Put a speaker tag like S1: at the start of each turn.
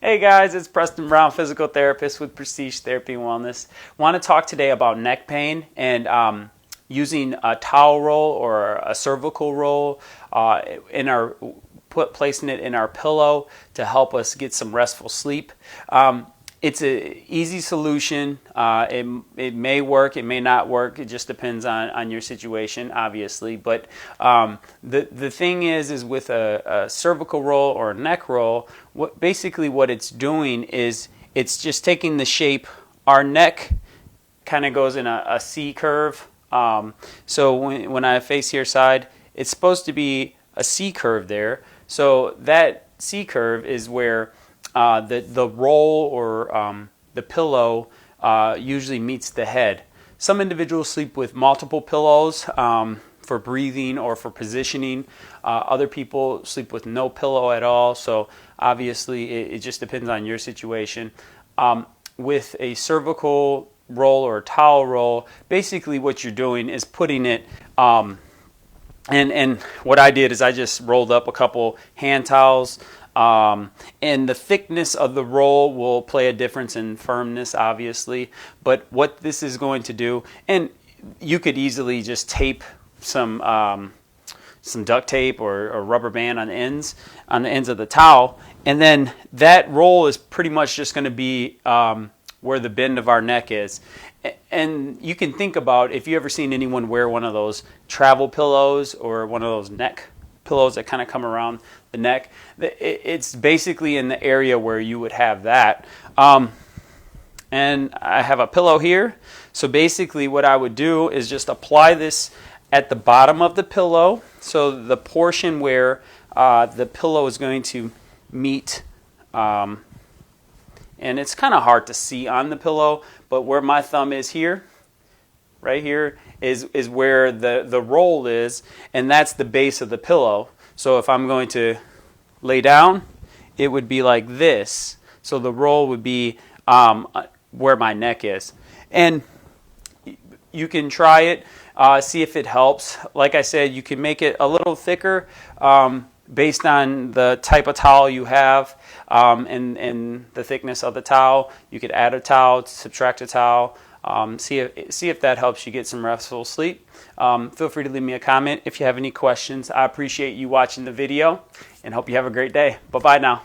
S1: Hey guys, it's Preston Brown, physical therapist with Prestige Therapy and Wellness. Want to talk today about neck pain and using a towel roll or a cervical roll placing it in our pillow to help us get some restful sleep. It's an easy solution. It may work, it may not work. It just depends on your situation, obviously. But the thing is with a cervical roll or a neck roll, what it's doing is it's just taking the shape. Our neck kind of goes in a C curve. So when I face your side, it's supposed to be a C curve there. So that C curve is where the roll or the pillow usually meets the head. Some individuals sleep with multiple pillows for breathing or for positioning. Other people sleep with no pillow at all. So obviously it just depends on your situation. With a cervical roll or a towel roll, basically what you're doing is putting it and what I did is I just rolled up a couple hand towels. And the thickness of the roll will play a difference in firmness, obviously. But what this is going to do, and you could easily just tape some duct tape or rubber band on the ends of the towel, and then that roll is pretty much just going to be where the bend of our neck is. And you can think about if you ever seen anyone wear one of those travel pillows or one of those neck pillows that kind of come around the neck. It's basically in the area where you would have that. And I have a pillow here. So basically what I would do is just apply this at the bottom of the pillow. So the portion where the pillow is going to meet, and it's kind of hard to see on the pillow, but where my thumb is here, right here, is where the roll is, and that's the base of the pillow. So if I'm going to lay down, it would be like this. So the roll would be where my neck is. And you can try it, see if it helps. Like I said, you can make it a little thicker based on the type of towel you have and the thickness of the towel. You could add a towel, subtract a towel. See if that helps you get some restful sleep. Feel free to leave me a comment if you have any questions. I appreciate you watching the video and hope you have a great day. Bye-bye now.